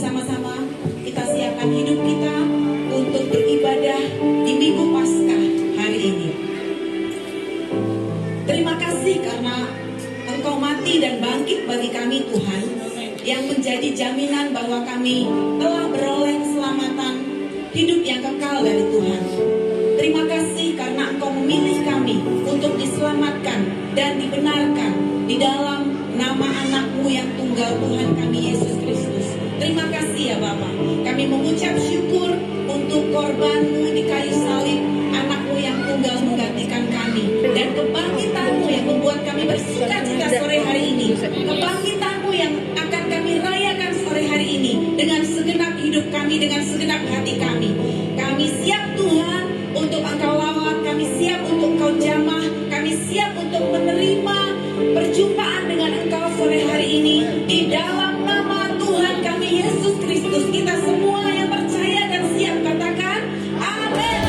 bersama-sama kita siapkan hidup kita untuk beribadah di Minggu Paskah hari ini. Terima kasih karena Engkau mati dan bangkit bagi kami Tuhan, yang menjadi jaminan bahwa kami telah beroleh keselamatan hidup yang kekal dari Tuhan. Terima kasih karena Engkau memilih kami untuk diselamatkan dan dibenarkan di dalam nama anak-Mu yang tunggal, Tuhan kami Yesus Kristus. Terima kasih ya Bapa. Kami mengucap syukur untuk korban-Mu di kayu salib, anak-Mu yang tunggal menggantikan kami, dan kebangkitan-Mu yang membuat kami bersuka cita sore hari ini. Kebangkitan-Mu yang akan kami rayakan sore hari ini dengan segenap hidup kami, dengan segenap hati kami. Kami siap Tuhan untuk Engkau lawat, kami siap untuk Engkau jamah, kami siap untuk menerima perjumpaan dengan Engkau sore hari ini. Di dalam nama Tuhan kami Yesus Kristus, kita semua yang percaya dan siap katakan amin.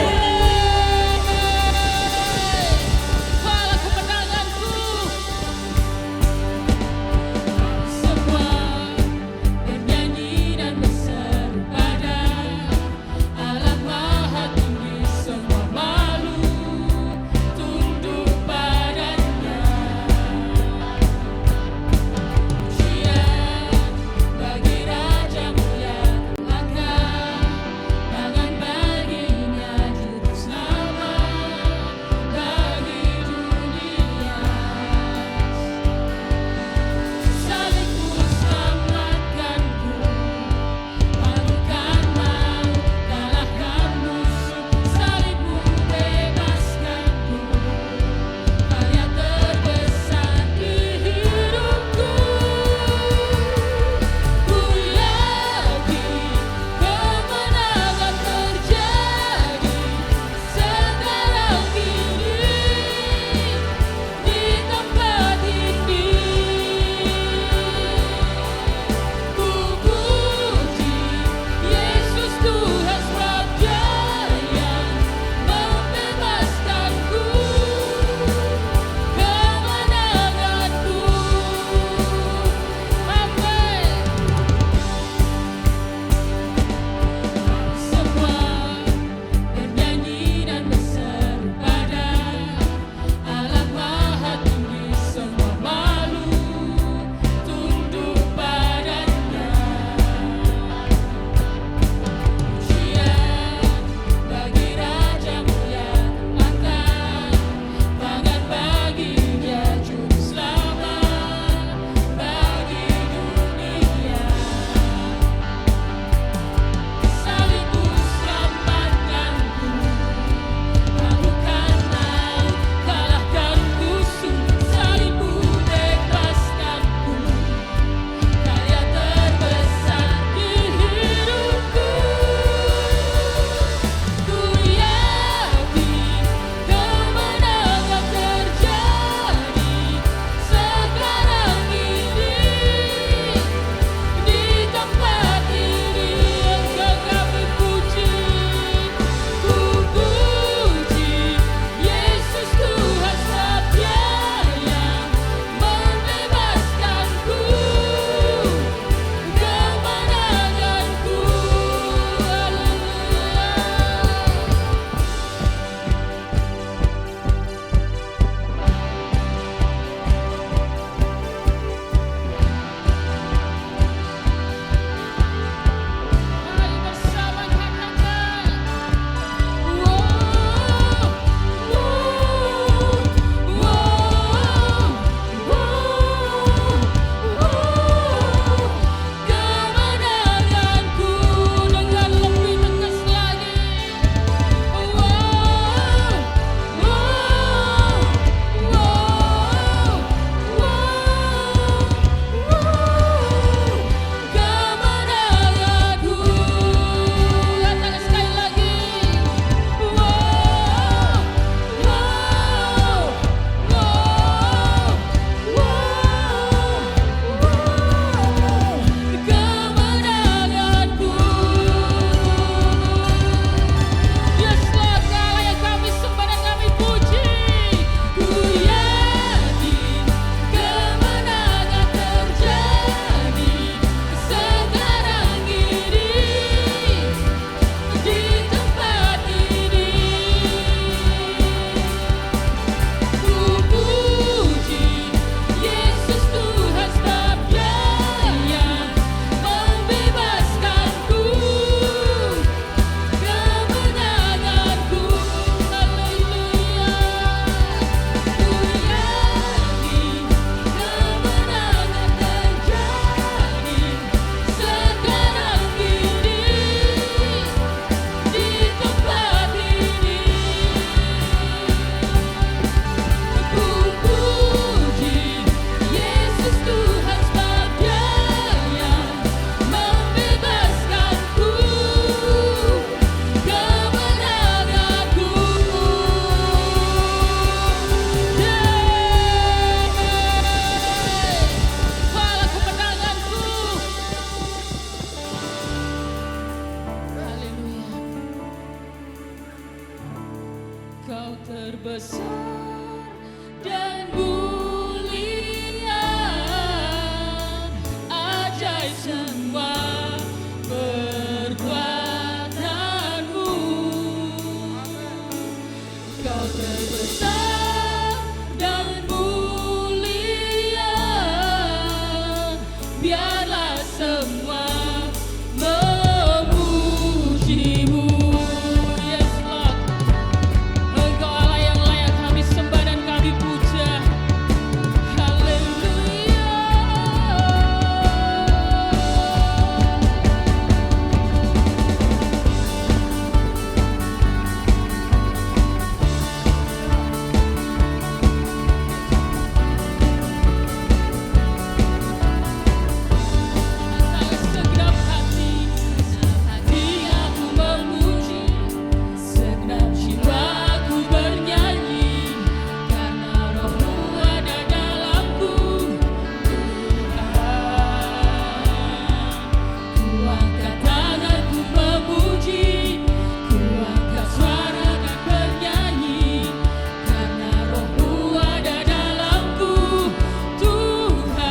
Kuala kemenanganku. Semua bernyanyi dan berseru pada Allah Maha Tinggi, semua malu tunduk padanya. Pujian bagi Raja mulia, akan biarlah semua memujimu. Yes Lord, Engkau Allah yang layak kami sembah dan kami puja. Haleluya. Segenap hati aku memuji, segenap jiwaku bernyanyi, karena Roh-Mu ada dalamku. Tuhan, ku angkat tanganku memuji, ku angkat suara dan bernyanyi, karena Roh-Mu ada dalamku. Tuhan,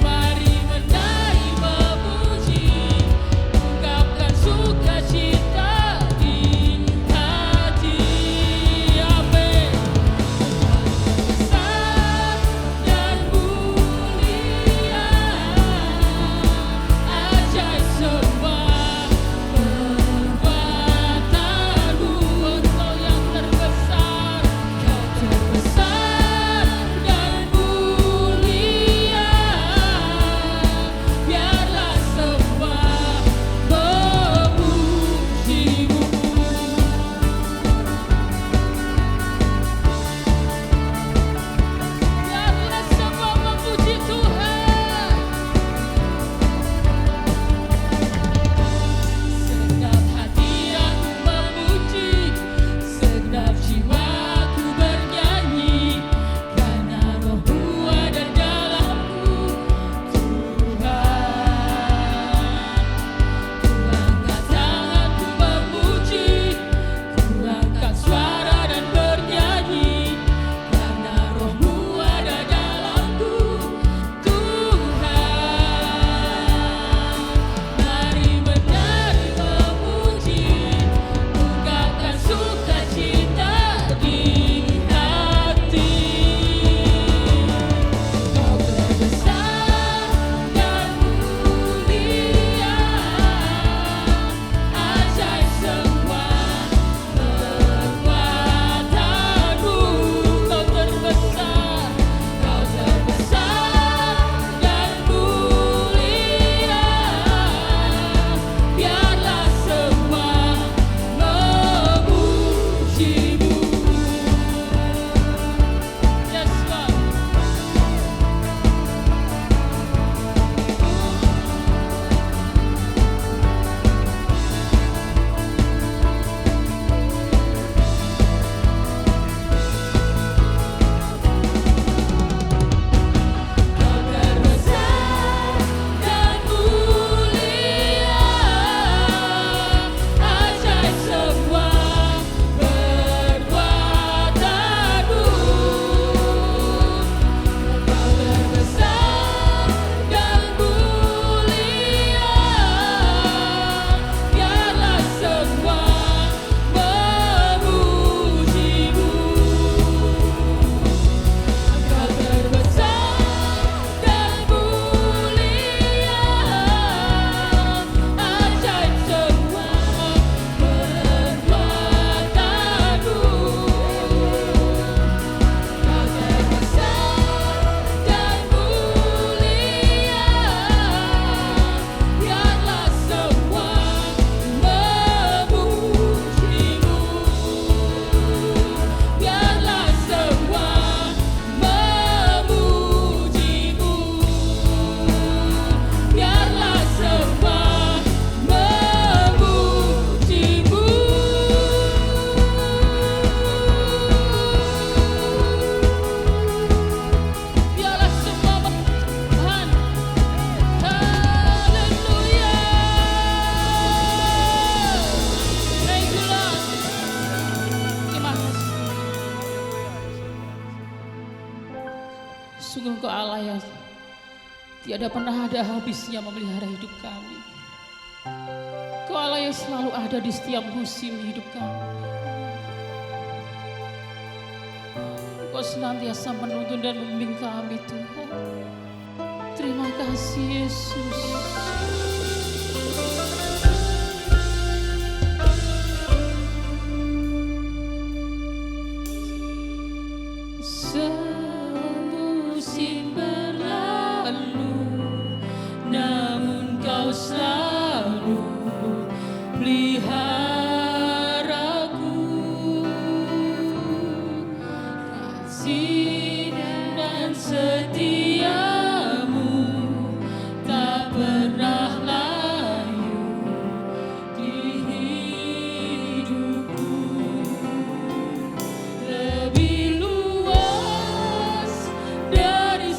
mari menari memuji, ungkapkan sukacita di hati. Amin. Besar dan mulia, ajaib semua perbuatanmu. Engkau yang terbesar, Kau terbesar dan mulia, biarlah semua memujimu. Biarlah semua memuji Tuhan. Segenap hati aku memuji, segenap jiwaku bernyanyi, karena Roh-Mu ada dalamku. Tuhan, ku angkat tanganku memuji, ku angkat suara dan bernyanyi, karena Roh-Mu ada dalamku. Tuhan, mari menari memuji, ungkapkan sukacita di hati. Kau terbesar dan mulia, ajaib semua perbuatanmu. Kau terbesar dan mulia, biarlah semua memujimu. Yes Lord. Kau terbesar dan mulia, ajaib semua perbuatanmu. Kau terbesar dan mulia, biarlah semua memujimu. Kau terbesar dan mulia, ajaib semua perbuatanmu. Kau terbesar dan mulia, biarlah semua memujimu. Biarlah semua memujimu. Biarlah semua memujimu. Biarlah semua Tuhan. Haleluya. Thank you Lord. Terima kasih. Sungguh Engkau Allah yang tiada pernah ada habisnya memelihara hidup kami. Kau Allah yang selalu ada di setiap musim hidup kami. Engkau senantiasa menuntun dan membimbing kami Tuhan. Terima kasih Yesus. Semusim berlalu, namun kau selalu peliharaku. Kasih dan setiamu tak pernah layu di hidupku. Lebih luas dari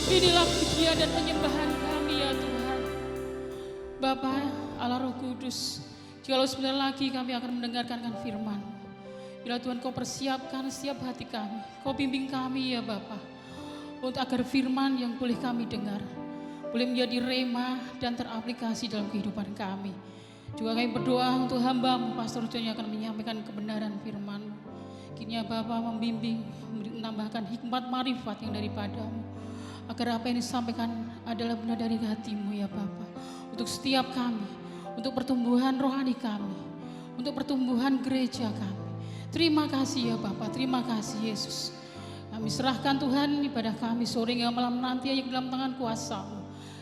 Inilah pujian dan penyembahan kami ya Tuhan. Bapa, Allah Roh Kudus, jikalau sebentar lagi kami akan mendengarkan firman. Bila Tuhan kau persiapkan setiap hati kami, kau bimbing kami ya Bapa, untuk agar firman yang boleh kami dengar, boleh menjadi rema dan teraplikasi dalam kehidupan kami. Juga kami berdoa untuk hamba-Mu, Pastor John yang akan menyampaikan kebenaran firman-Mu. Kiranya Bapa membimbing, menambahkan hikmat marifat yang daripada-Mu, agar apa yang disampaikan adalah benar dari hati-Mu ya Bapa. Untuk setiap kami, untuk pertumbuhan rohani kami, untuk pertumbuhan gereja kami. Terima kasih ya Bapa, terima kasih Yesus. Kami serahkan Tuhan ibadah kami sore hingga malam nanti hanya di dalam tangan kuasa-Mu.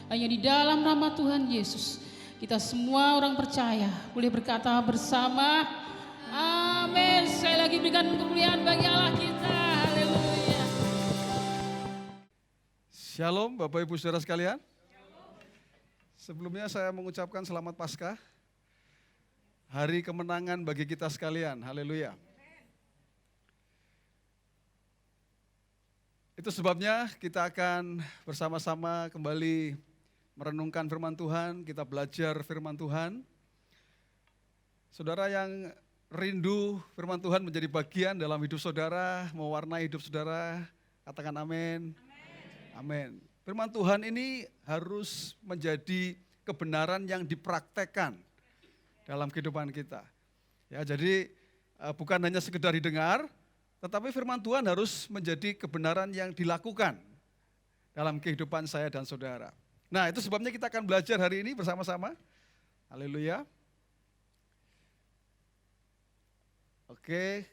Hanya di dalam nama Tuhan Yesus, kita semua orang percaya boleh berkata bersama, amin. Sekali lagi berikan kemuliaan bagi Allah kita. Haleluya. Shalom Bapak Ibu Saudara sekalian. Sebelumnya saya mengucapkan selamat Paskah. Hari kemenangan bagi kita sekalian. Haleluya. Itu sebabnya kita akan bersama-sama kembali merenungkan firman Tuhan, kita belajar firman Tuhan. Saudara yang rindu firman Tuhan menjadi bagian dalam hidup saudara, mewarnai hidup saudara, katakan amin. Amin. Firman Tuhan ini harus menjadi kebenaran yang dipraktekkan dalam kehidupan kita. Ya, jadi bukan hanya sekedar didengar, tetapi firman Tuhan harus menjadi kebenaran yang dilakukan dalam kehidupan saya dan saudara. Nah, itu sebabnya kita akan belajar hari ini bersama-sama. Haleluya. Oke.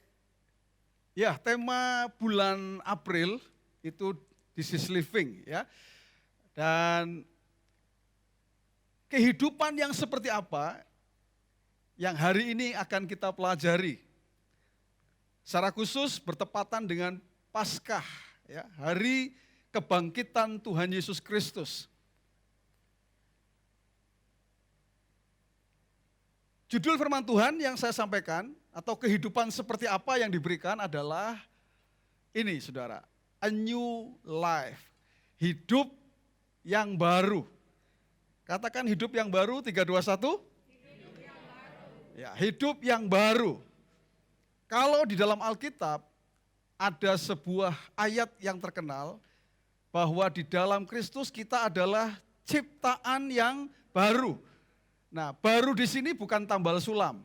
Ya, tema bulan April itu This is Living ya. Dan kehidupan yang seperti apa yang hari ini akan kita pelajari. Secara khusus bertepatan dengan Paskah, ya, hari kebangkitan Tuhan Yesus Kristus. Judul firman Tuhan yang saya sampaikan atau kehidupan seperti apa yang diberikan adalah ini saudara, a new life, hidup yang baru. Katakan hidup yang baru, 3, 2, 1. Hidup yang baru. Ya, hidup yang baru. Kalau di dalam Alkitab ada sebuah ayat yang terkenal bahwa di dalam Kristus kita adalah ciptaan yang baru. Nah, baru di sini bukan tambal sulam.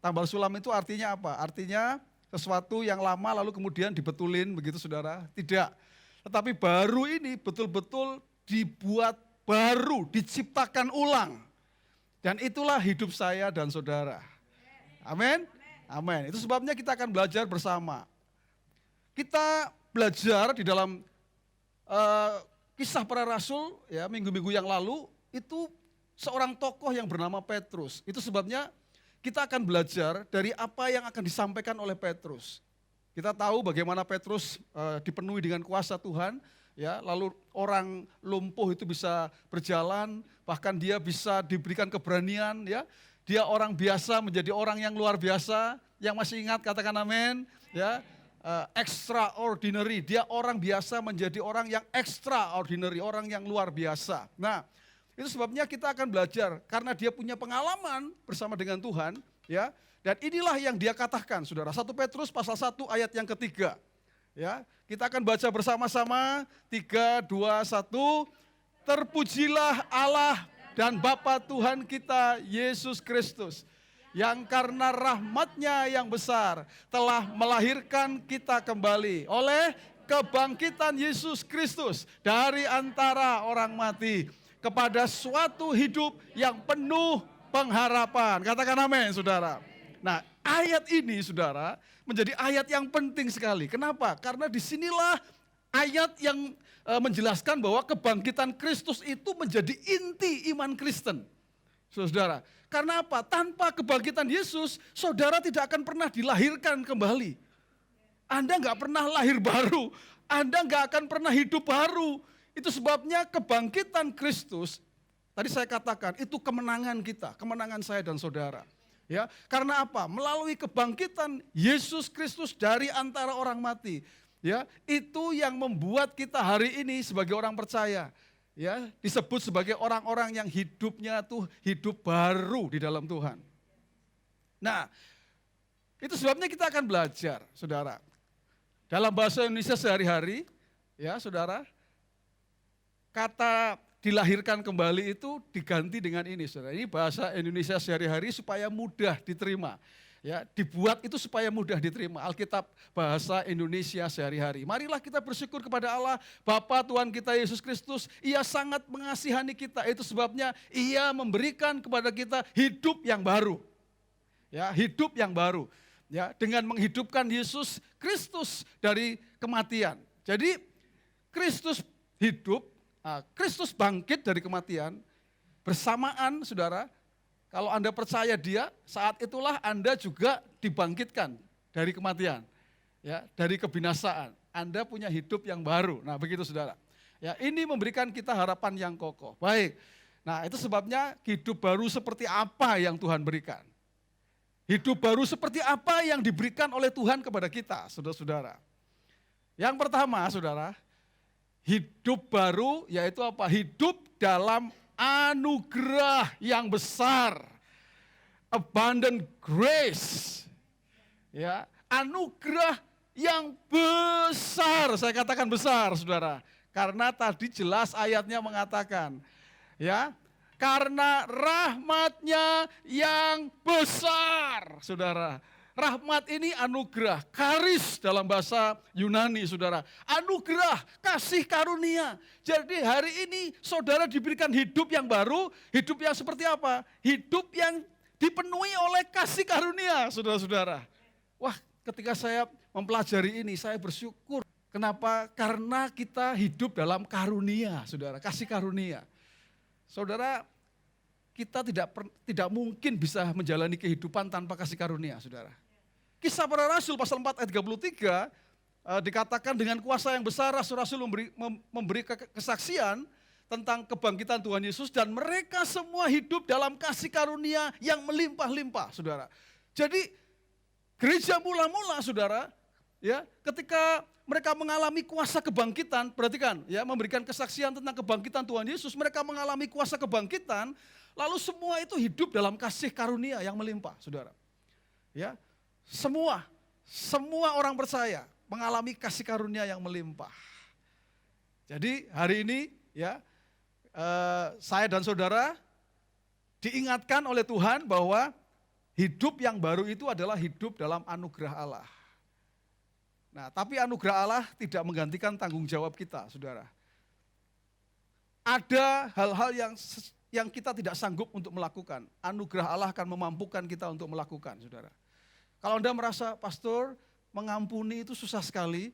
Tambal sulam itu artinya apa? Artinya sesuatu yang lama lalu kemudian dibetulin begitu saudara? Tidak. Tetapi baru ini betul-betul dibuat baru, diciptakan ulang. Dan itulah hidup saya dan saudara. Amin. Amin. Itu sebabnya kita akan belajar bersama. Kita belajar di dalam kisah para rasul ya minggu-minggu yang lalu itu seorang tokoh yang bernama Petrus. Itu sebabnya kita akan belajar dari apa yang akan disampaikan oleh Petrus. Kita tahu bagaimana Petrus dipenuhi dengan kuasa Tuhan, ya, lalu orang lumpuh itu bisa berjalan, bahkan dia bisa diberikan keberanian, ya. Dia orang biasa menjadi orang yang luar biasa. Yang masih ingat katakan amin, ya. Extraordinary, dia orang biasa menjadi orang yang extraordinary, orang yang luar biasa. Nah, itu sebabnya kita akan belajar karena dia punya pengalaman bersama dengan Tuhan, ya. Dan inilah yang dia katakan, Saudara. 1 Petrus pasal 1 ayat yang ketiga. Ya, kita akan baca bersama-sama 3, 2, 1. Terpujilah Allah dan Bapa Tuhan kita Yesus Kristus, yang karena rahmat-Nya yang besar telah melahirkan kita kembali oleh kebangkitan Yesus Kristus dari antara orang mati kepada suatu hidup yang penuh pengharapan. Katakan amin, saudara. Nah, ayat ini, saudara, menjadi ayat yang penting sekali. Kenapa? Karena disinilah ayat yang menjelaskan bahwa kebangkitan Kristus itu menjadi inti iman Kristen. Saudara, karena apa? Tanpa kebangkitan Yesus, saudara tidak akan pernah dilahirkan kembali. Anda nggak pernah lahir baru, Anda nggak akan pernah hidup baru. Itu sebabnya kebangkitan Kristus, tadi saya katakan, itu kemenangan kita, kemenangan saya dan saudara. Ya, karena apa? Melalui kebangkitan Yesus Kristus dari antara orang mati, Ya, itu yang membuat kita hari ini sebagai orang percaya, ya, disebut sebagai orang-orang yang hidupnya tuh hidup baru di dalam Tuhan. Nah, itu sebabnya kita akan belajar, saudara. Dalam bahasa Indonesia sehari-hari, ya saudara, kata dilahirkan kembali itu diganti dengan ini, saudara. Ini bahasa Indonesia sehari-hari supaya mudah diterima. Ya, dibuat itu supaya mudah diterima. Alkitab bahasa Indonesia sehari-hari. Marilah kita bersyukur kepada Allah, Bapa Tuhan kita Yesus Kristus. Ia sangat mengasihani kita. Itu sebabnya Ia memberikan kepada kita hidup yang baru. Ya, hidup yang baru. Ya, dengan menghidupkan Yesus Kristus dari kematian. Jadi Kristus hidup, Kristus bangkit dari kematian. Bersamaan, saudara, kalau Anda percaya Dia, saat itulah Anda juga dibangkitkan dari kematian, ya, dari kebinasaan. Anda punya hidup yang baru. Nah, begitu saudara. Ya, ini memberikan kita harapan yang kokoh. Baik. Nah, itu sebabnya hidup baru seperti apa yang Tuhan berikan. Hidup baru seperti apa yang diberikan oleh Tuhan kepada kita, saudara-saudara. Yang pertama, saudara, hidup baru yaitu apa? Hidup dalam anugerah yang besar, abundant grace, ya, anugerah yang besar. Saya katakan besar, saudara, karena tadi jelas ayatnya mengatakan, ya, karena rahmatnya yang besar, saudara. Rahmat ini anugerah, karis dalam bahasa Yunani, saudara. Anugerah, kasih karunia. Jadi hari ini saudara diberikan hidup yang baru, hidup yang seperti apa? Hidup yang dipenuhi oleh kasih karunia, saudara-saudara. Wah, ketika saya mempelajari ini, saya bersyukur. Kenapa? Karena kita hidup dalam karunia, saudara, kasih karunia. Saudara, kita tidak mungkin bisa menjalani kehidupan tanpa kasih karunia, saudara. Kisah para Rasul pasal 4 ayat 33 dikatakan dengan kuasa yang besar rasul-rasul memberi kesaksian tentang kebangkitan Tuhan Yesus dan mereka semua hidup dalam kasih karunia yang melimpah-limpah, saudara. Jadi gereja mula-mula, saudara, ya, ketika mereka mengalami kuasa kebangkitan, perhatikan, ya, memberikan kesaksian tentang kebangkitan Tuhan Yesus, mereka mengalami kuasa kebangkitan, lalu semua itu hidup dalam kasih karunia yang melimpah, saudara. Ya, semua orang percaya mengalami kasih karunia yang melimpah. Jadi hari ini, ya, saya dan saudara diingatkan oleh Tuhan bahwa hidup yang baru itu adalah hidup dalam anugerah Allah. Nah, tapi anugerah Allah tidak menggantikan tanggung jawab kita, saudara. Ada hal-hal yang kita tidak sanggup untuk melakukan. Anugerah Allah akan memampukan kita untuk melakukan, saudara. Kalau Anda merasa, pastor, mengampuni itu susah sekali,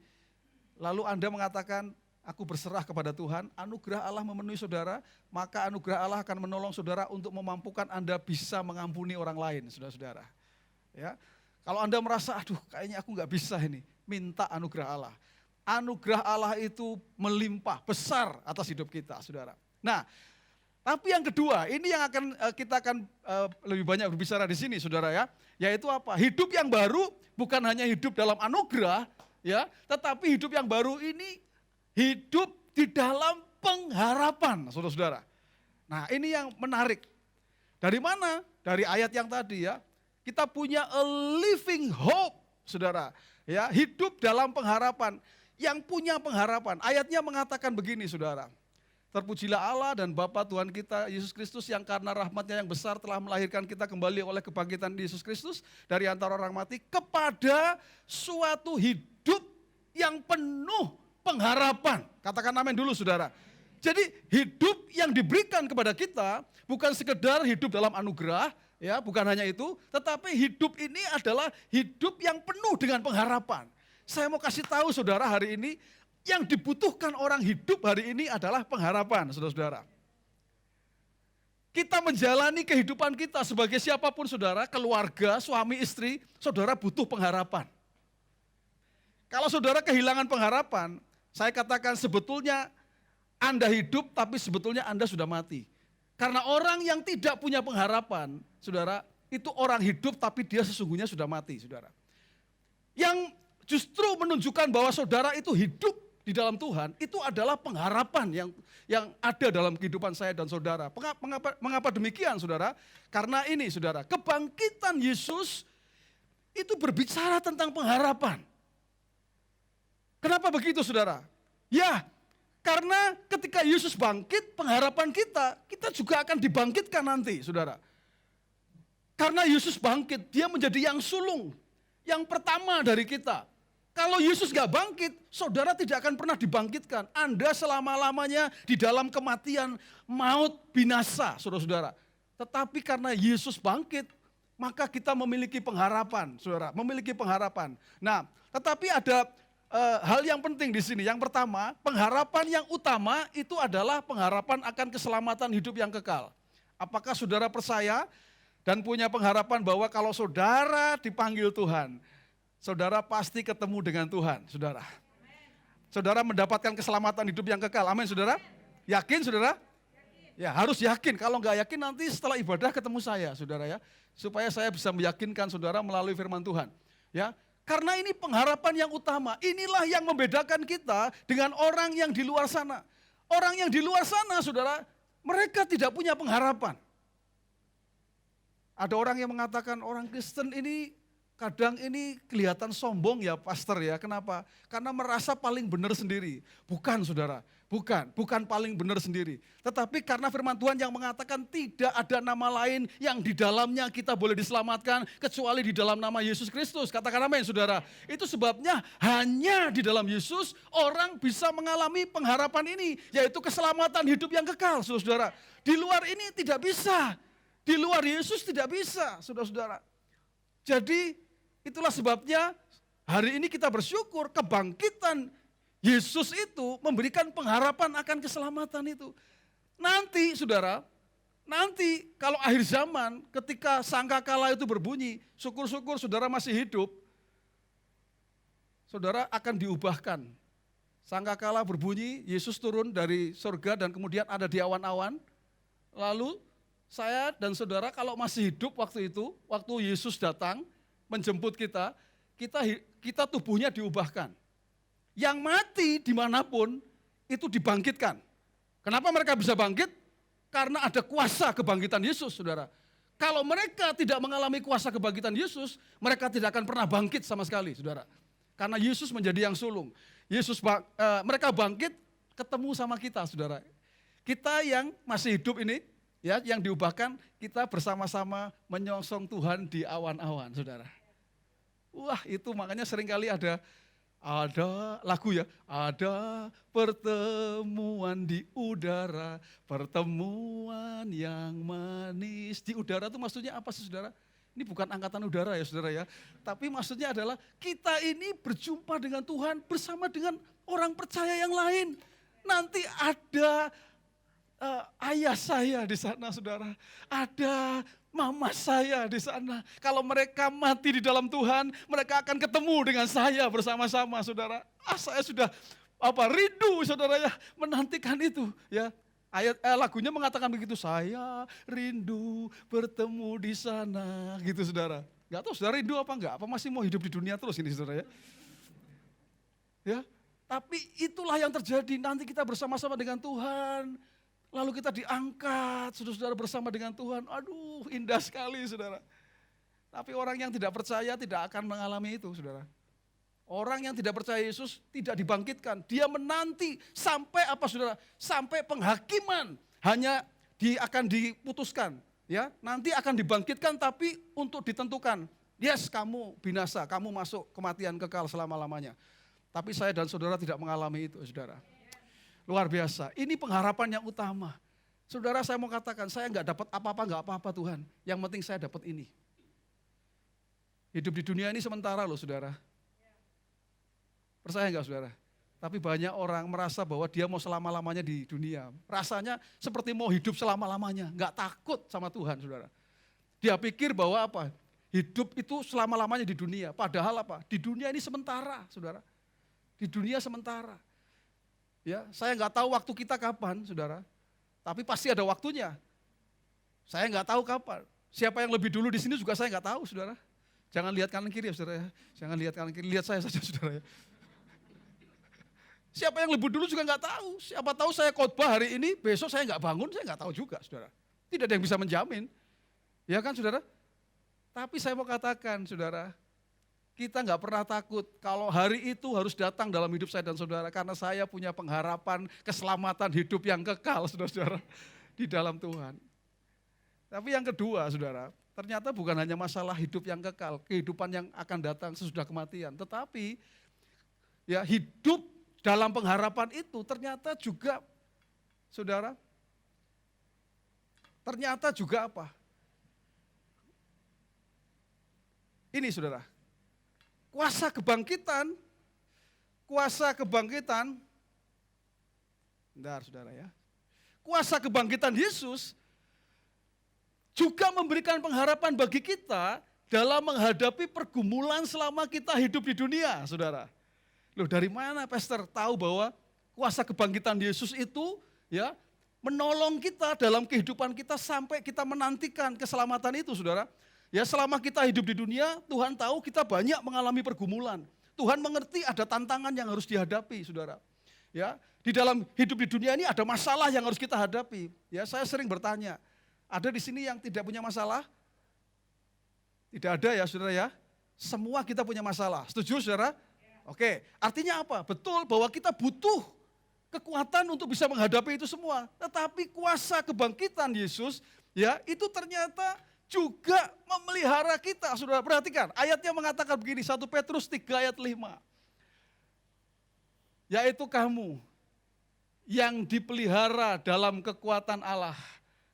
lalu Anda mengatakan, aku berserah kepada Tuhan, anugerah Allah memenuhi saudara, maka anugerah Allah akan menolong saudara untuk memampukan Anda bisa mengampuni orang lain, saudara-saudara. Ya, kalau Anda merasa, aduh kayaknya aku nggak bisa ini, minta anugerah Allah. Anugerah Allah itu melimpah, besar atas hidup kita, saudara. Nah, tapi yang kedua, ini yang kita akan lebih banyak berbicara di sini, saudara, ya, yaitu apa? Hidup yang baru bukan hanya hidup dalam anugerah, ya, tetapi hidup yang baru ini hidup di dalam pengharapan, saudara-saudara. Nah, ini yang menarik. Dari mana? Dari ayat yang tadi, ya. Kita punya a living hope, saudara. Ya, hidup dalam pengharapan. Yang punya pengharapan. Ayatnya mengatakan begini, saudara. Terpujilah Allah dan Bapa Tuhan kita Yesus Kristus yang karena rahmatnya yang besar telah melahirkan kita kembali oleh kebangkitan Yesus Kristus dari antara orang mati kepada suatu hidup yang penuh pengharapan. Katakan amin dulu, saudara. Jadi hidup yang diberikan kepada kita bukan sekedar hidup dalam anugerah, ya, bukan hanya itu, tetapi hidup ini adalah hidup yang penuh dengan pengharapan. Saya mau kasih tahu saudara hari ini, yang dibutuhkan orang hidup hari ini adalah pengharapan, saudara-saudara. Kita menjalani kehidupan kita sebagai siapapun, saudara, keluarga, suami, istri, saudara butuh pengharapan. Kalau saudara kehilangan pengharapan, saya katakan sebetulnya Anda hidup tapi sebetulnya Anda sudah mati. Karena orang yang tidak punya pengharapan, saudara, itu orang hidup tapi dia sesungguhnya sudah mati, saudara. Yang justru menunjukkan bahwa saudara itu hidup di dalam Tuhan, itu adalah pengharapan yang ada dalam kehidupan saya dan saudara. Mengapa demikian, saudara? Karena ini, saudara, kebangkitan Yesus itu berbicara tentang pengharapan. Kenapa begitu, saudara? Ya, karena ketika Yesus bangkit, pengharapan kita juga akan dibangkitkan nanti, saudara. Karena Yesus bangkit, dia menjadi yang sulung, yang pertama dari kita. Kalau Yesus gak bangkit, saudara tidak akan pernah dibangkitkan. Anda selama-lamanya di dalam kematian, maut, binasa, saudara-saudara. Tetapi karena Yesus bangkit, maka kita memiliki pengharapan, saudara. Memiliki pengharapan. Nah, tetapi ada hal yang penting di sini. Yang pertama, pengharapan yang utama itu adalah pengharapan akan keselamatan hidup yang kekal. Apakah saudara percaya dan punya pengharapan bahwa kalau saudara dipanggil Tuhan, saudara pasti ketemu dengan Tuhan, saudara. Saudara mendapatkan keselamatan hidup yang kekal. Amin, saudara? Yakin, saudara? Ya, harus yakin. Kalau nggak yakin nanti setelah ibadah ketemu saya, saudara ya. Supaya saya bisa meyakinkan saudara melalui firman Tuhan. Ya, karena ini pengharapan yang utama. Inilah yang membedakan kita dengan orang yang di luar sana. Orang yang di luar sana, saudara, mereka tidak punya pengharapan. Ada orang yang mengatakan orang Kristen ini kadang ini kelihatan sombong ya pastor ya. Kenapa? Karena merasa paling benar sendiri. Bukan, saudara. Bukan paling benar sendiri. Tetapi karena firman Tuhan yang mengatakan tidak ada nama lain yang di dalamnya kita boleh diselamatkan kecuali di dalam nama Yesus Kristus. Katakan amin, saudara. Itu sebabnya hanya di dalam Yesus orang bisa mengalami pengharapan ini, yaitu keselamatan hidup yang kekal, saudara-saudara. Di luar ini tidak bisa. Di luar Yesus tidak bisa, saudara-saudara. Jadi itulah sebabnya hari ini kita bersyukur kebangkitan Yesus itu memberikan pengharapan akan keselamatan itu. Nanti, saudara, nanti kalau akhir zaman ketika sangkakala itu berbunyi, syukur-syukur saudara masih hidup, saudara akan diubahkan. Sangkakala berbunyi, Yesus turun dari surga dan kemudian ada di awan-awan. Lalu saya dan saudara kalau masih hidup waktu itu, waktu Yesus datang menjemput kita tubuhnya diubahkan. Yang mati dimanapun itu dibangkitkan. Kenapa mereka bisa bangkit? Karena ada kuasa kebangkitan Yesus, saudara. Kalau mereka tidak mengalami kuasa kebangkitan Yesus, mereka tidak akan pernah bangkit sama sekali, saudara. Karena Yesus menjadi yang sulung. Mereka bangkit ketemu sama kita, saudara. Kita yang masih hidup ini, ya, yang diubahkan, kita bersama-sama menyongsong Tuhan di awan-awan, saudara. Wah, itu makanya seringkali ada lagu ya, ada pertemuan di udara, pertemuan yang manis. Di udara itu maksudnya apa sih, saudara? Ini bukan angkatan udara ya, saudara ya. Tapi maksudnya adalah kita ini berjumpa dengan Tuhan bersama dengan orang percaya yang lain. Nanti ada ayah saya di sana, saudara. Ada mama saya di sana. Kalau mereka mati di dalam Tuhan, mereka akan ketemu dengan saya bersama-sama, saudara. Saya sudah rindu, saudara ya, menantikan itu, ya. Lagunya mengatakan begitu, saya rindu bertemu di sana, gitu, saudara. Gak tahu saudara rindu apa enggak? Apa masih mau hidup di dunia terus ini, saudara ya? Ya, tapi itulah yang terjadi. Nanti kita bersama-sama dengan Tuhan. Lalu kita diangkat, saudara-saudara bersama dengan Tuhan. Aduh, indah sekali, saudara. Tapi orang yang tidak percaya tidak akan mengalami itu, saudara. Orang yang tidak percaya Yesus tidak dibangkitkan. Dia menanti sampai apa, saudara? Sampai penghakiman hanya akan diputuskan. Ya, nanti akan dibangkitkan tapi untuk ditentukan. Yes, kamu binasa, kamu masuk kematian kekal selama-lamanya. Tapi saya dan saudara tidak mengalami itu, saudara. Luar biasa, ini pengharapan yang utama. Saudara, saya mau katakan, saya enggak dapat apa-apa, enggak apa-apa Tuhan. Yang penting saya dapat ini. Hidup di dunia ini sementara loh, saudara. Percaya enggak, saudara? Tapi banyak orang merasa bahwa dia mau selama-lamanya di dunia. Rasanya seperti mau hidup selama-lamanya, enggak takut sama Tuhan, saudara. Dia pikir bahwa apa? Hidup itu selama-lamanya di dunia. Padahal apa? Di dunia ini sementara, saudara. Di dunia sementara. Ya, saya nggak tahu waktu kita kapan, saudara. Tapi pasti ada waktunya. Saya nggak tahu kapan. Siapa yang lebih dulu di sini juga saya nggak tahu, saudara. Jangan lihat kanan kiri ya saudara ya. Jangan lihat kanan kiri, lihat saya saja saudara ya. Siapa yang lebih dulu juga nggak tahu. Siapa tahu saya khotbah hari ini, besok saya nggak bangun, saya nggak tahu juga saudara. Tidak ada yang bisa menjamin. Ya kan saudara? Tapi saya mau katakan saudara, kita nggak pernah takut kalau hari itu harus datang dalam hidup saya dan saudara. Karena saya punya pengharapan keselamatan hidup yang kekal saudara-saudara di dalam Tuhan. Tapi yang kedua saudara, ternyata bukan hanya masalah hidup yang kekal, kehidupan yang akan datang sesudah kematian. Tetapi ya hidup dalam pengharapan itu ternyata juga, saudara, ternyata juga apa? Ini saudara, kuasa kebangkitan, bentar saudara ya, kuasa kebangkitan Yesus juga memberikan pengharapan bagi kita dalam menghadapi pergumulan selama kita hidup di dunia, saudara. Loh dari mana pastor tahu bahwa kuasa kebangkitan Yesus itu ya menolong kita dalam kehidupan kita sampai kita menantikan keselamatan itu saudara. Ya selama kita hidup di dunia Tuhan tahu kita banyak mengalami pergumulan. Tuhan mengerti ada tantangan yang harus dihadapi saudara. Ya di dalam hidup di dunia ini ada masalah yang harus kita hadapi. Ya saya sering bertanya, ada di sini yang tidak punya masalah? Tidak ada ya saudara ya. Semua kita punya masalah. Setuju saudara? Oke, artinya apa? Betul bahwa kita butuh kekuatan untuk bisa menghadapi itu semua. Tetapi kuasa kebangkitan Yesus, ya itu ternyata juga memelihara kita. Saudara perhatikan, ayatnya mengatakan begini, 1 Petrus 3 ayat 5. Yaitu kamu yang dipelihara dalam kekuatan Allah.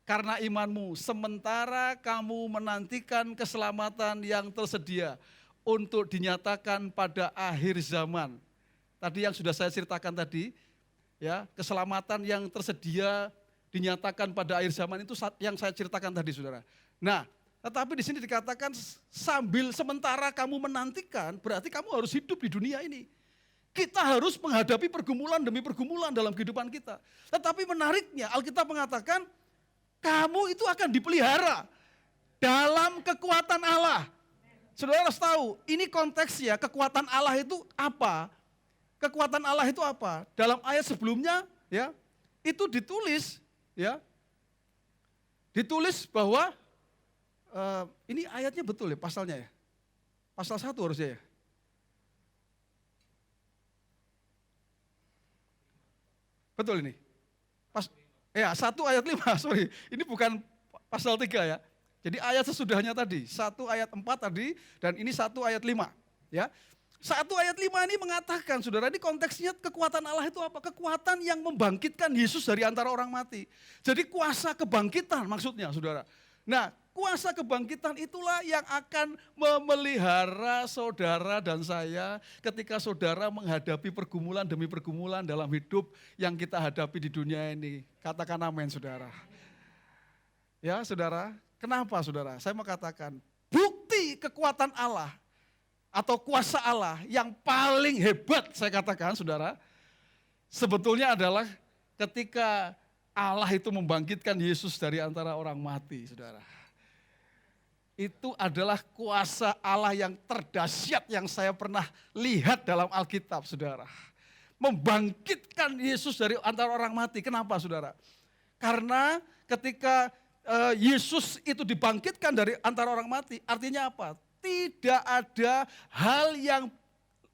Karena imanmu, sementara kamu menantikan keselamatan yang tersedia untuk dinyatakan pada akhir zaman. Tadi yang sudah saya ceritakan tadi, ya keselamatan yang tersedia dinyatakan pada akhir zaman itu yang saya ceritakan tadi, saudara. Nah, tetapi di sini dikatakan sambil sementara kamu menantikan, berarti kamu harus hidup di dunia ini. Kita harus menghadapi pergumulan demi pergumulan dalam kehidupan kita. Tetapi menariknya, Alkitab mengatakan kamu itu akan dipelihara dalam kekuatan Allah. Saudara harus tahu, ini konteksnya kekuatan Allah itu apa? Kekuatan Allah itu apa? Dalam ayat sebelumnya, ya, itu ditulis, ya, ditulis bahwa ini ayatnya betul ya, pasalnya ya, pasal 1 harusnya ya. Betul ini, 1 ayat 5, sorry, ini bukan pasal 3 ya. Jadi ayat sesudahnya tadi, 1 ayat 4 tadi, dan ini 1 ayat 5. Ya. 1 ayat 5 ini mengatakan, saudara, ini konteksnya kekuatan Allah itu apa? Kekuatan yang membangkitkan Yesus dari antara orang mati. Jadi kuasa kebangkitan maksudnya, saudara. Nah, kuasa kebangkitan itulah yang akan memelihara saudara dan saya ketika saudara menghadapi pergumulan demi pergumulan dalam hidup yang kita hadapi di dunia ini. Katakan amin, saudara. Ya, saudara. Kenapa saudara? Saya mau katakan, bukti kekuatan Allah atau kuasa Allah yang paling hebat saya katakan saudara, sebetulnya adalah ketika Allah itu membangkitkan Yesus dari antara orang mati saudara. Itu adalah kuasa Allah yang terdahsyat yang saya pernah lihat dalam Alkitab saudara. Membangkitkan Yesus dari antara orang mati. Kenapa saudara? Karena ketika Yesus itu dibangkitkan dari antara orang mati, artinya apa? Tidak ada hal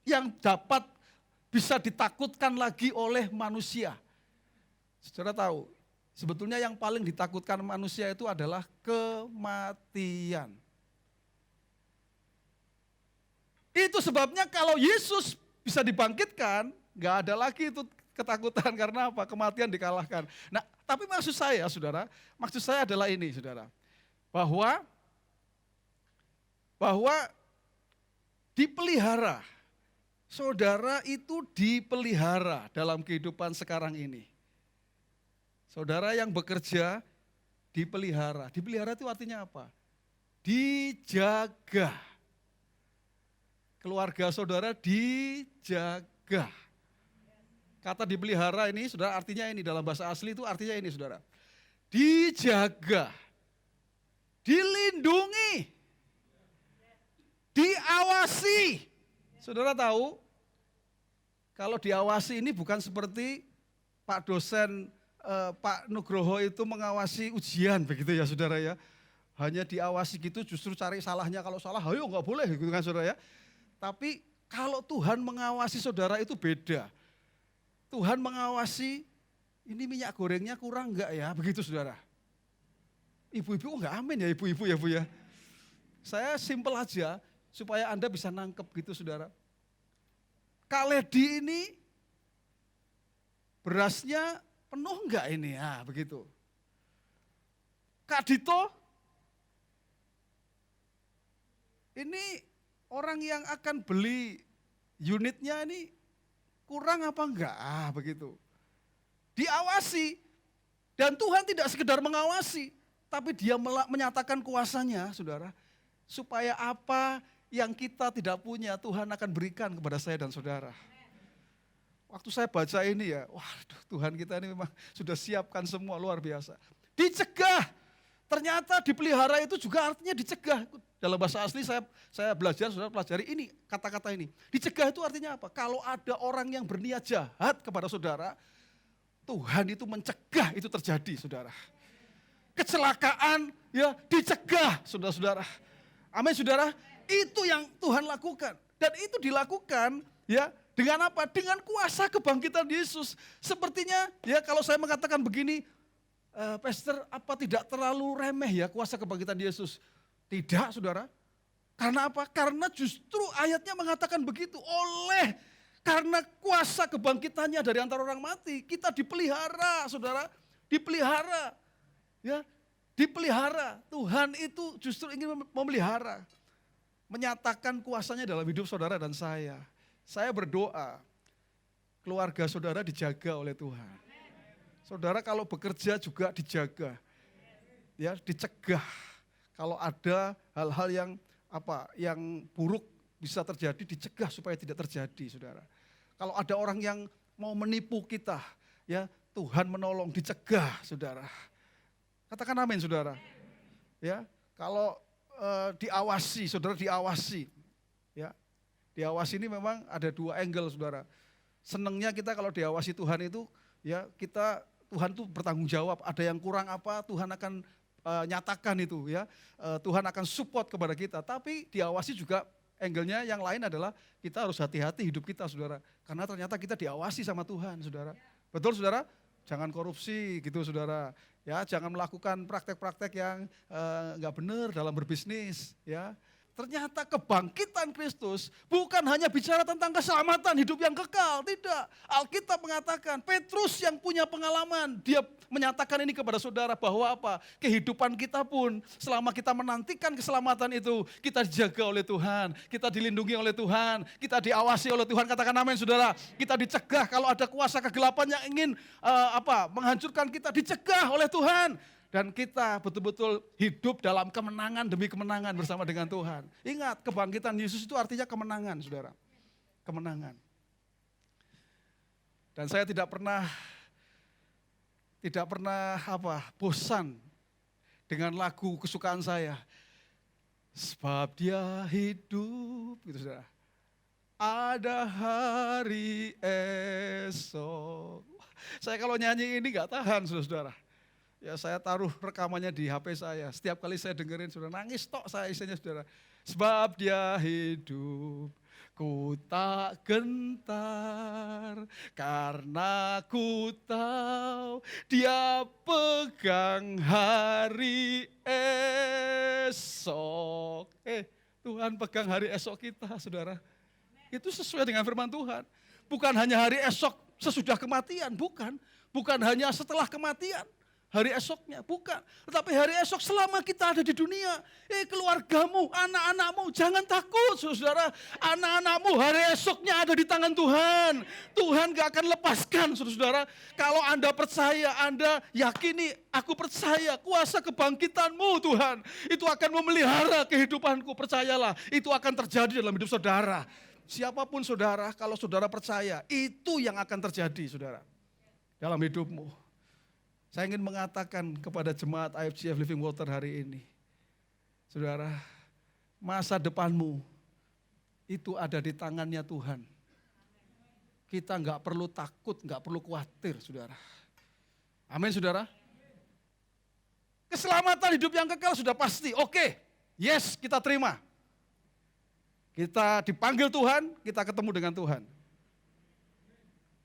yang dapat bisa ditakutkan lagi oleh manusia. Saudara tahu, sebetulnya yang paling ditakutkan manusia itu adalah kematian. Itu sebabnya kalau Yesus bisa dibangkitkan, gak ada lagi itu ketakutan karena apa? Kematian dikalahkan. Nah, tapi maksud saya, saudara, maksud saya adalah ini, saudara, bahwa dipelihara, saudara itu dipelihara dalam kehidupan sekarang ini. Saudara yang bekerja dipelihara. Dipelihara itu artinya apa? Dijaga. Keluarga saudara dijaga. Kata dipelihara ini, saudara, artinya ini dalam bahasa asli itu artinya ini, saudara. Dijaga, dilindungi, diawasi. Saudara tahu, kalau diawasi ini bukan seperti Pak dosen Pak Nugroho itu mengawasi ujian begitu ya saudara ya. Hanya diawasi gitu justru cari salahnya, kalau salah ayo nggak boleh gitu kan saudara ya. Tapi kalau Tuhan mengawasi saudara itu beda. Tuhan mengawasi ini minyak gorengnya kurang enggak ya, begitu saudara. Ibu-ibu enggak amin ya ibu-ibu ya Bu ya. Saya simpel aja supaya Anda bisa nangkep gitu saudara. Kak Ledi ini berasnya penuh enggak ini? Ya begitu. Kak Dito, ini orang yang akan beli unitnya ini kurang apa enggak? Begitu. Diawasi. Dan Tuhan tidak sekedar mengawasi, tapi dia menyatakan kuasanya, saudara. Supaya apa yang kita tidak punya, Tuhan akan berikan kepada saya dan saudara. Waktu saya baca ini ya, waduh Tuhan kita ini memang sudah siapkan semua luar biasa. Dicegah, ternyata dipelihara itu juga artinya dicegah. Dalam bahasa asli saya belajar, saudara pelajari ini, kata-kata ini. Dicegah itu artinya apa? Kalau ada orang yang berniat jahat kepada saudara, Tuhan itu mencegah itu terjadi saudara. Kecelakaan ya dicegah saudara-saudara. Amin saudara, itu yang Tuhan lakukan. Dan itu dilakukan ya dengan apa? Dengan kuasa kebangkitan Yesus. Sepertinya ya kalau saya mengatakan begini, Pastor apa tidak terlalu remeh ya kuasa kebangkitan Yesus? Tidak saudara. Karena apa? Karena justru ayatnya mengatakan begitu. Karena kuasa kebangkitannya dari antara orang mati, kita dipelihara saudara. Dipelihara. Ya, dipelihara. Tuhan itu justru ingin memelihara. Menyatakan kuasanya dalam hidup saudara dan saya. Saya berdoa, keluarga saudara dijaga oleh Tuhan. Saudara kalau bekerja juga dijaga. Ya, dicegah. Kalau ada hal-hal yang buruk bisa terjadi, dicegah supaya tidak terjadi, saudara. Kalau ada orang yang mau menipu kita, ya Tuhan menolong, dicegah, saudara. Katakan amin, saudara. Ya, kalau diawasi, saudara diawasi. Ya, diawasi ini memang ada dua angle, saudara. Senangnya kita kalau diawasi Tuhan itu, ya Tuhan tuh bertanggung jawab. Ada yang kurang apa, Tuhan akan nyatakan itu, ya. Tuhan akan support kepada kita. Tapi diawasi juga angle-nya yang lain adalah kita harus hati-hati hidup kita, saudara. Karena ternyata kita diawasi sama Tuhan, saudara. Betul, saudara? Jangan korupsi gitu, saudara. Ya, jangan melakukan praktek-praktek yang nggak benar dalam berbisnis, ya. Ternyata kebangkitan Kristus bukan hanya bicara tentang keselamatan hidup yang kekal, tidak. Alkitab mengatakan, Petrus yang punya pengalaman, dia menyatakan ini kepada saudara bahwa apa? Kehidupan kita pun selama kita menantikan keselamatan itu, kita dijaga oleh Tuhan, kita dilindungi oleh Tuhan, kita diawasi oleh Tuhan. Katakan amin saudara. Kita dicegah kalau ada kuasa kegelapan yang ingin menghancurkan kita, dicegah oleh Tuhan. Dan kita betul-betul hidup dalam kemenangan demi kemenangan bersama dengan Tuhan. Ingat, kebangkitan Yesus itu artinya kemenangan, saudara. Kemenangan. Dan saya tidak pernah bosan dengan lagu kesukaan saya. Sebab dia hidup, gitu saudara. Ada hari esok. Saya kalau nyanyi ini gak tahan, saudara. Ya saya taruh rekamannya di HP saya. Setiap kali saya dengerin sudah nangis tok saya isinya saudara. Sebab dia hidup, ku tak gentar. Karena ku tahu dia pegang hari esok. Tuhan pegang hari esok kita saudara. Itu sesuai dengan firman Tuhan. Bukan hanya hari esok sesudah kematian, bukan. Bukan hanya setelah kematian. Hari esoknya, bukan. Tetapi hari esok selama kita ada di dunia. Keluargamu, anak-anakmu, jangan takut saudara. Anak-anakmu hari esoknya ada di tangan Tuhan. Tuhan gak akan lepaskan saudara. Kalau Anda percaya, Anda yakini, aku percaya kuasa kebangkitanmu Tuhan. Itu akan memelihara kehidupanku, percayalah. Itu akan terjadi dalam hidup saudara. Siapapun saudara, kalau saudara percaya, itu yang akan terjadi saudara. Dalam hidupmu. Saya ingin mengatakan kepada jemaat IFGF Living Water hari ini. Saudara, masa depanmu itu ada di tangannya Tuhan. Kita nggak perlu takut, nggak perlu khawatir, saudara. Amin, saudara. Keselamatan hidup yang kekal sudah pasti. Oke, yes, kita terima. Kita dipanggil Tuhan, kita ketemu dengan Tuhan.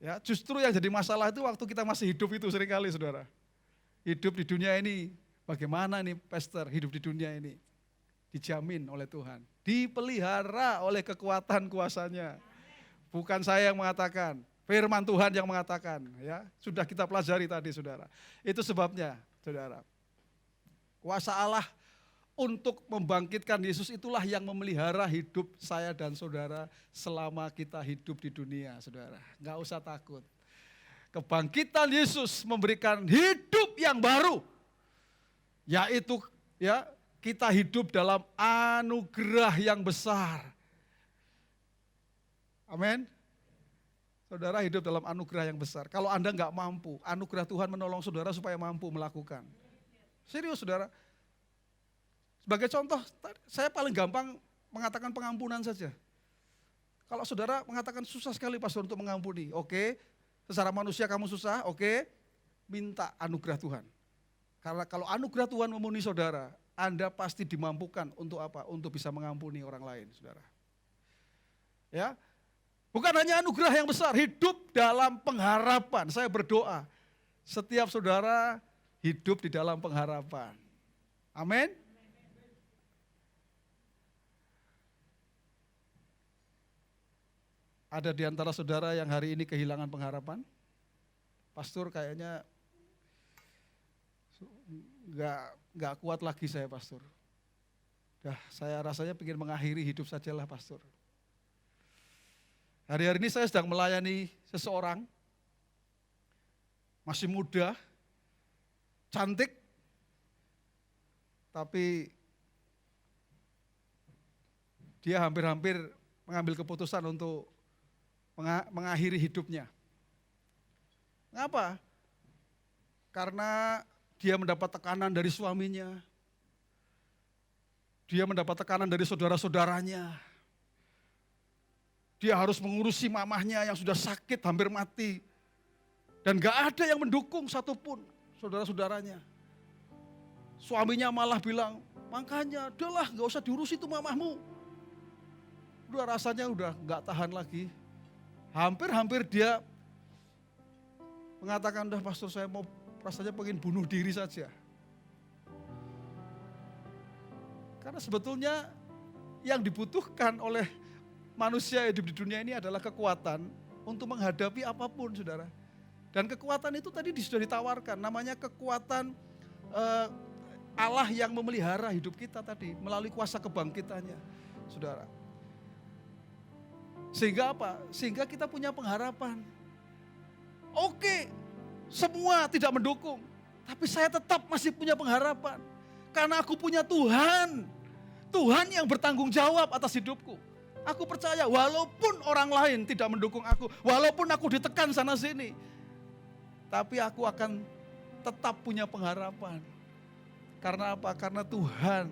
Ya, justru yang jadi masalah itu waktu kita masih hidup itu seringkali, saudara. Hidup di dunia ini, bagaimana nih pastor hidup di dunia ini? Dijamin oleh Tuhan, dipelihara oleh kekuatan kuasanya. Bukan saya yang mengatakan, firman Tuhan yang mengatakan. Ya, sudah kita pelajari tadi, saudara. Itu sebabnya, saudara. Kuasa Allah untuk membangkitkan Yesus itulah yang memelihara hidup saya dan saudara selama kita hidup di dunia, saudara. Nggak usah takut. Kebangkitan Yesus memberikan hidup yang baru, yaitu ya kita hidup dalam anugerah yang besar. Amin. Saudara hidup dalam anugerah yang besar. Kalau Anda nggak mampu, anugerah Tuhan menolong saudara supaya mampu melakukan. Serius, saudara. Sebagai contoh, saya paling gampang mengatakan pengampunan saja. Kalau saudara mengatakan susah sekali pastor untuk mengampuni, oke. Secara manusia kamu susah, oke. Minta anugerah Tuhan. Karena kalau anugerah Tuhan memenuhi saudara, Anda pasti dimampukan untuk apa? Untuk bisa mengampuni orang lain, saudara. Ya, bukan hanya anugerah yang besar, hidup dalam pengharapan. Saya berdoa, setiap saudara hidup di dalam pengharapan. Amin. Ada di antara saudara yang hari ini kehilangan pengharapan? Pastor kayaknya nggak kuat lagi saya, pastor. Saya rasanya ingin mengakhiri hidup sajalah, pastor. Hari-hari ini saya sedang melayani seseorang, masih muda, cantik, tapi dia hampir-hampir mengambil keputusan untuk mengakhiri hidupnya. Kenapa? Karena dia mendapat tekanan dari suaminya, dia mendapat tekanan dari saudara-saudaranya, dia harus mengurusi mamahnya yang sudah sakit hampir mati, dan gak ada yang mendukung satupun saudara-saudaranya. Suaminya malah bilang, makanya udahlah gak usah diurusi itu mamahmu. Udah rasanya udah gak tahan lagi. Hampir-hampir dia mengatakan, udah pastor saya mau rasanya pengen bunuh diri saja. Karena sebetulnya yang dibutuhkan oleh manusia hidup di dunia ini adalah kekuatan untuk menghadapi apapun, saudara. Dan kekuatan itu tadi sudah ditawarkan, namanya kekuatan Allah yang memelihara hidup kita tadi melalui kuasa kebangkitannya, saudara. Sehingga apa? Sehingga kita punya pengharapan. Oke, semua tidak mendukung, tapi saya tetap masih punya pengharapan. Karena aku punya Tuhan. Tuhan yang bertanggung jawab atas hidupku. Aku percaya walaupun orang lain tidak mendukung aku, walaupun aku ditekan sana sini, tapi aku akan tetap punya pengharapan. Karena apa? Karena Tuhan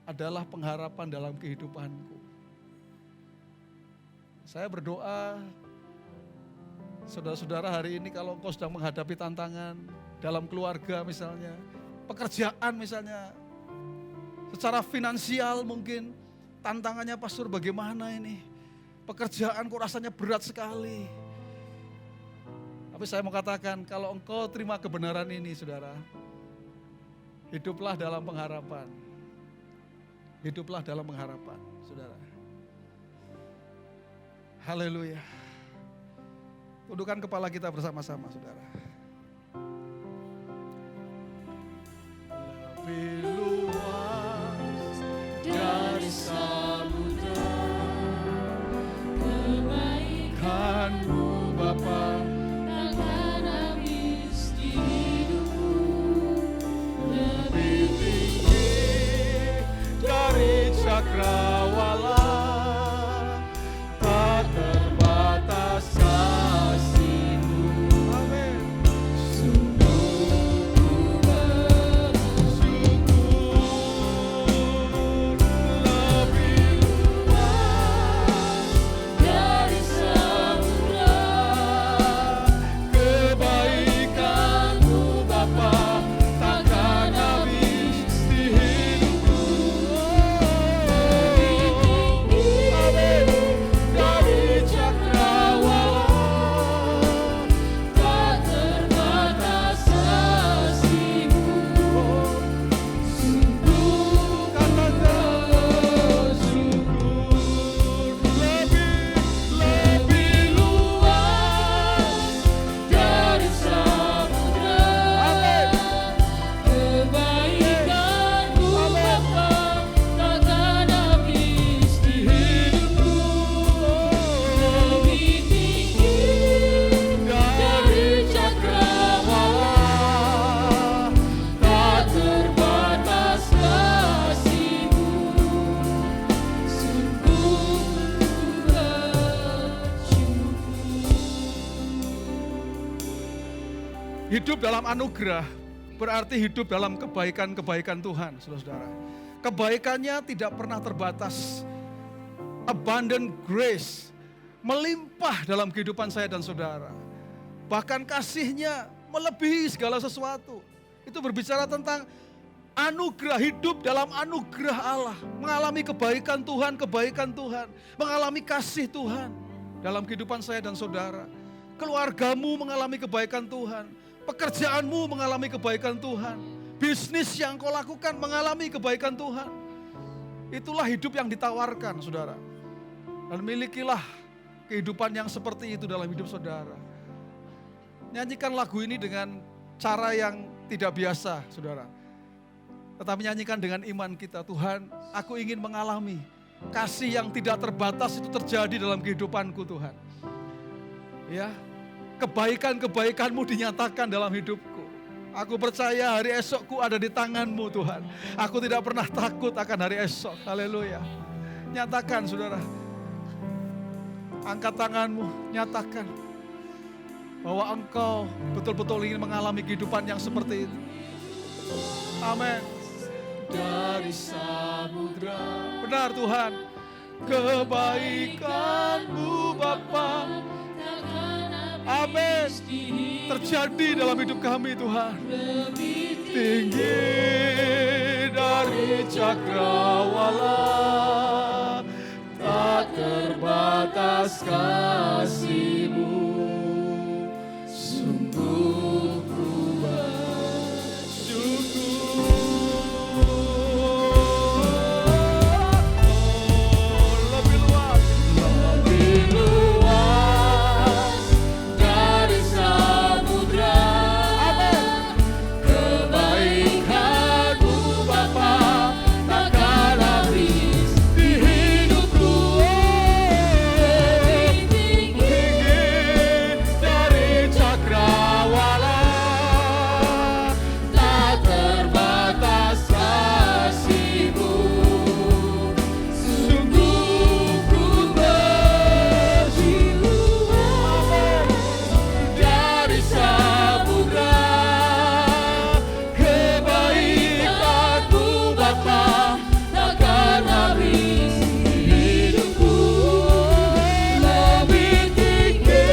adalah pengharapan dalam kehidupanku. Saya berdoa, saudara-saudara hari ini kalau engkau sedang menghadapi tantangan dalam keluarga misalnya, pekerjaan misalnya, secara finansial mungkin tantangannya pastor bagaimana ini, pekerjaan kok rasanya berat sekali. Tapi saya mau katakan kalau engkau terima kebenaran ini saudara, hiduplah dalam pengharapan. Hiduplah dalam pengharapan saudara. Haleluya. Tundukkan kepala kita bersama-sama, saudara. Lebih luas dari samudra, kebaikan-Mu Bapa, takkan habis di hidupku. Lebih tinggi dari cakrawala, Hidup dalam anugerah berarti hidup dalam kebaikan-kebaikan Tuhan, saudara-saudara. Kebaikannya tidak pernah terbatas. Abundant grace melimpah dalam kehidupan saya dan saudara. Bahkan kasihnya melebihi segala sesuatu. Itu berbicara tentang anugerah, hidup dalam anugerah Allah. Mengalami kebaikan Tuhan, mengalami kasih Tuhan dalam kehidupan saya dan saudara. Keluargamu mengalami kebaikan Tuhan, pekerjaanmu mengalami kebaikan Tuhan, bisnis yang kau lakukan mengalami kebaikan Tuhan. Itulah hidup yang ditawarkan, saudara. Dan milikilah kehidupan yang seperti itu dalam hidup saudara. Nyanyikan lagu ini dengan cara yang tidak biasa, saudara. Tetapi nyanyikan dengan iman kita. Tuhan, aku ingin mengalami kasih yang tidak terbatas itu terjadi dalam kehidupanku, Tuhan. Ya, kebaikan-kebaikan-Mu dinyatakan dalam hidupku. Aku percaya hari esokku ada di tangan-Mu, Tuhan. Aku tidak pernah takut akan hari esok. Haleluya. Nyatakan, saudara. Angkat tanganmu, nyatakan bahwa engkau betul-betul ingin mengalami kehidupan yang seperti itu. Amin. Dari samudra, benar Tuhan, kebaikan-Mu Bapa. Amin. Terjadi dalam hidup kami, Tuhan. Tinggi dari cakrawala, tak terbatas kasih-Mu. Sungguh ku bersyukur. Lebih luas dari samudra. Amin. Kebaikan-Mu Bapa takkan habis di hidupku. Tinggi dari cakrawala, tak terbatas kasih-Mu. Sungguh ku bersyukur. Dari samudra, kebaikan-Mu Bapa takkan habis di hidupku. Lebih tinggi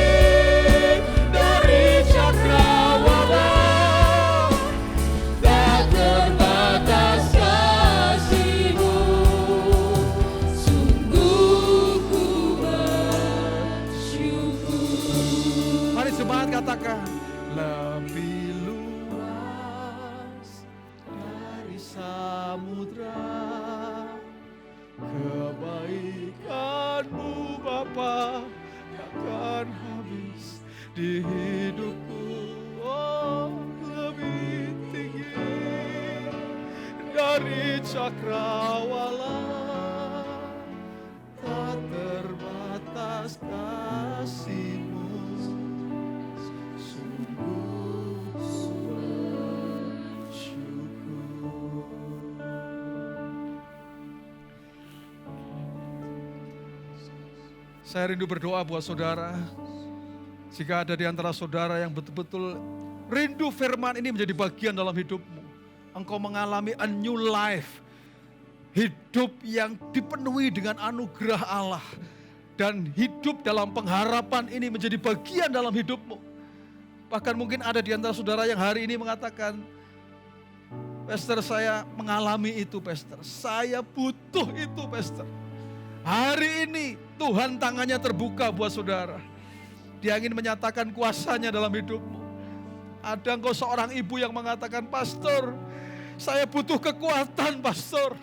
dari cakrawala, tak terbatas kasih-Mu. Sungguh ku bersyukur. Mari jemaat katakan, lebih luas dari samudra, kebaikan-Mu Bapa takkan habis di hidupku. Oh, lebih tinggi dari cakrawala, tak terbatas kasih-Mu. Sungguh bersyukur. Saya rindu berdoa buat saudara. Jika ada di antara saudara yang betul-betul rindu firman ini menjadi bagian dalam hidupmu, engkau mengalami a new life, hidup yang dipenuhi dengan anugerah Allah, dan hidup dalam pengharapan ini menjadi bagian dalam hidupmu. Bahkan mungkin ada di antara saudara yang hari ini mengatakan, Pastor, saya mengalami itu, Pastor. Saya butuh itu, Pastor. Hari ini Tuhan tangannya terbuka buat saudara. Dia ingin menyatakan kuasanya dalam hidupmu. Ada engkau seorang ibu yang mengatakan, Pastor, saya butuh kekuatan, Pastor,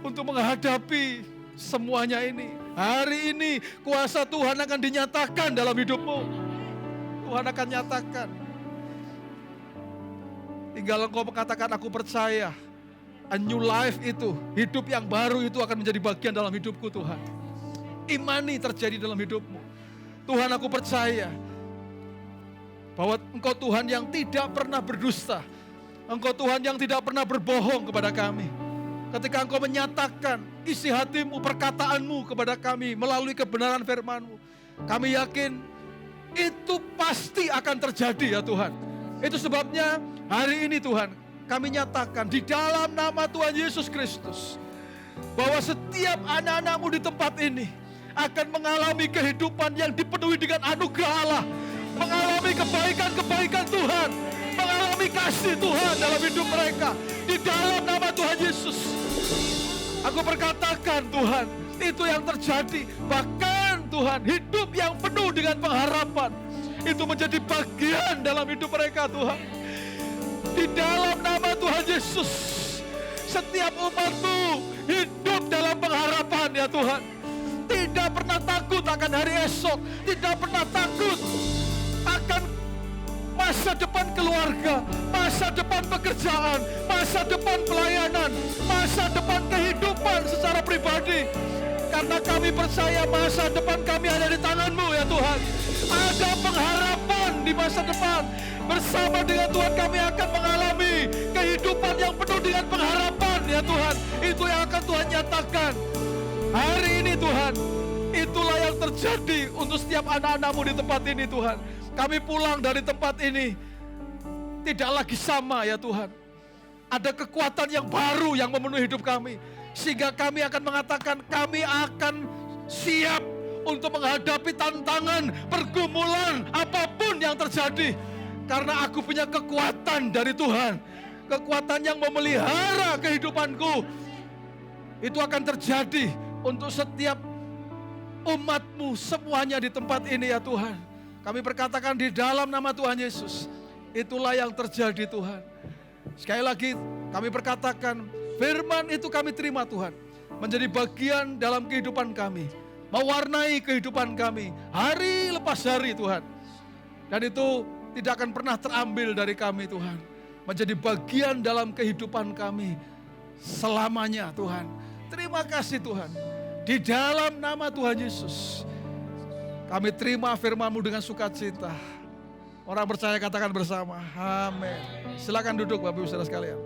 untuk menghadapi semuanya ini. Hari ini kuasa Tuhan akan dinyatakan dalam hidupmu. Tuhan akan nyatakan. Tinggal engkau mengatakan, aku percaya. A new life itu, hidup yang baru itu akan menjadi bagian dalam hidupku, Tuhan. Imani terjadi dalam hidupmu. Tuhan, aku percaya bahwa Engkau Tuhan yang tidak pernah berdusta. Engkau Tuhan yang tidak pernah berbohong kepada kami. Ketika Engkau menyatakan isi hatimu, perkataanmu kepada kami melalui kebenaran firman-Mu, kami yakin itu pasti akan terjadi ya Tuhan. Itu sebabnya hari ini Tuhan, kami nyatakan di dalam nama Tuhan Yesus Kristus, bahwa setiap anak-anak-Mu di tempat ini akan mengalami kehidupan yang dipenuhi dengan anugerah Allah, mengalami kebaikan-kebaikan Tuhan, mengalami kasih Tuhan dalam hidup mereka. Di dalam nama Tuhan Yesus, aku berkatakan Tuhan, itu yang terjadi. Bahkan Tuhan, hidup yang penuh dengan pengharapan, itu menjadi bagian dalam hidup mereka Tuhan. Di dalam nama Tuhan Yesus, setiap umat-Mu hidup dalam pengharapan ya Tuhan. Tidak pernah takut akan hari esok, tidak pernah takut akan masa depan keluarga, masa depan pekerjaan, masa depan pelayanan, masa depan kehidupan secara pribadi. Karena kami percaya masa depan kami ada di tangan-Mu ya Tuhan. Ada pengharapan di masa depan. Bersama dengan Tuhan kami akan mengalami kehidupan yang penuh dengan pengharapan ya Tuhan. Itu yang akan Tuhan nyatakan hari ini Tuhan. Itulah yang terjadi untuk setiap anak-anak-Mu di tempat ini Tuhan. Kami pulang dari tempat ini tidak lagi sama ya Tuhan. Ada kekuatan yang baru yang memenuhi hidup kami. Sehingga kami akan mengatakan kami akan siap untuk menghadapi tantangan, pergumulan, apapun yang terjadi. Karena aku punya kekuatan dari Tuhan. Kekuatan yang memelihara kehidupanku. Itu akan terjadi untuk setiap umat-Mu semuanya di tempat ini ya Tuhan. Kami berkatakan di dalam nama Tuhan Yesus. Itulah yang terjadi Tuhan. Sekali lagi kami berkatakan firman itu kami terima Tuhan. Menjadi bagian dalam kehidupan kami. Mewarnai kehidupan kami. Hari lepas hari Tuhan. Dan itu tidak akan pernah terambil dari kami Tuhan. Menjadi bagian dalam kehidupan kami. Selamanya Tuhan. Terima kasih Tuhan. Di dalam nama Tuhan Yesus. Kami terima firman-Mu dengan sukacita. Orang percaya katakan bersama. Amin. Silakan duduk Bapak Ibu Saudara sekalian.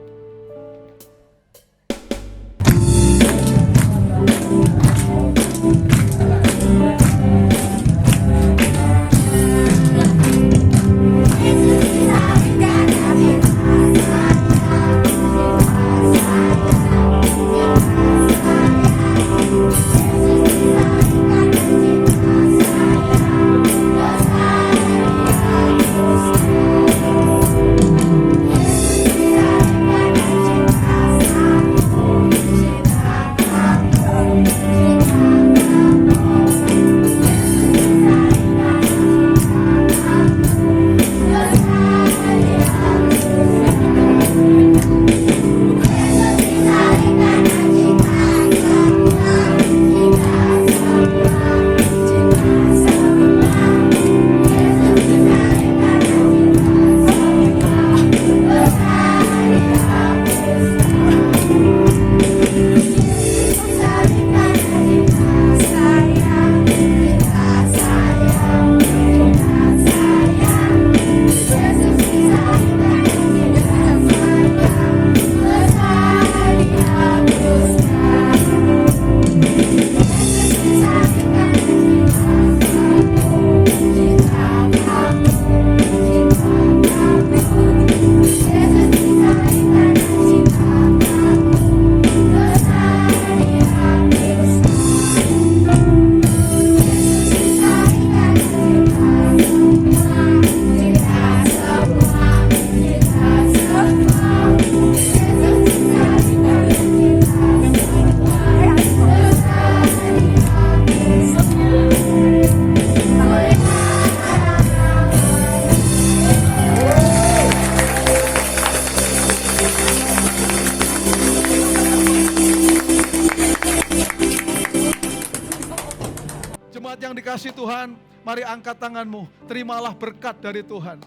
Kasih Tuhan, mari angkat tanganmu, terimalah berkat dari Tuhan.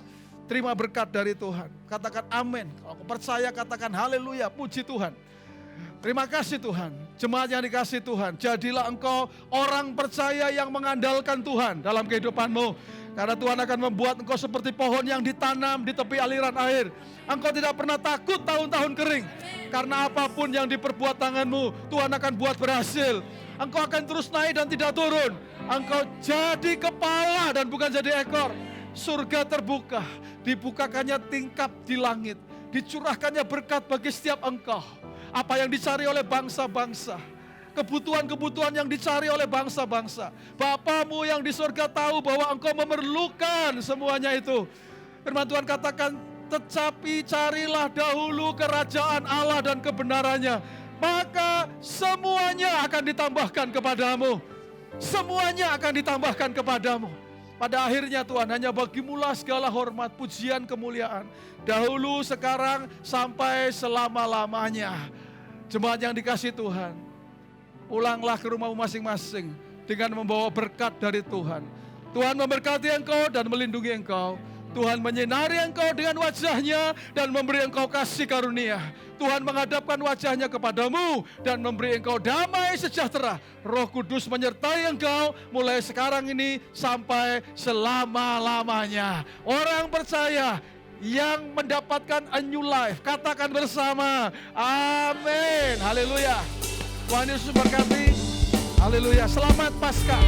Terima berkat dari Tuhan. Katakan amin. Kalau kau percaya katakan haleluya, puji Tuhan. Terima kasih Tuhan. Jemaat yang dikasih Tuhan, jadilah engkau orang percaya yang mengandalkan Tuhan dalam kehidupanmu. Karena Tuhan akan membuat engkau seperti pohon yang ditanam di tepi aliran air. Engkau tidak pernah takut tahun-tahun kering. Karena apapun yang diperbuat tanganmu, Tuhan akan buat berhasil. Engkau akan terus naik dan tidak turun. Engkau jadi kepala dan bukan jadi ekor. Surga terbuka, dibukakannya tingkap di langit. Dicurahkannya berkat bagi setiap engkau. Apa yang dicari oleh bangsa-bangsa. Kebutuhan-kebutuhan yang dicari oleh bangsa-bangsa. Bapamu yang di surga tahu bahwa engkau memerlukan semuanya itu. Firman Tuhan katakan, tetapi carilah dahulu kerajaan Allah dan kebenarannya. Maka semuanya akan ditambahkan kepadamu. Semuanya akan ditambahkan kepadamu. Pada akhirnya Tuhan, hanya bagimulah segala hormat, pujian, kemuliaan. Dahulu, sekarang, sampai selama-lamanya. Jemaat yang dikasihi Tuhan, pulanglah ke rumahmu masing-masing dengan membawa berkat dari Tuhan. Tuhan memberkati engkau dan melindungi engkau. Tuhan menyinari engkau dengan wajahnya dan memberi engkau kasih karunia. Tuhan menghadapkan wajahnya kepadamu dan memberi engkau damai sejahtera. Roh Kudus menyertai engkau mulai sekarang ini sampai selama-lamanya. Orang percaya yang mendapatkan a new life, katakan bersama, amin, haleluya. Tuhan Yesus berkati, haleluya, selamat Paskah.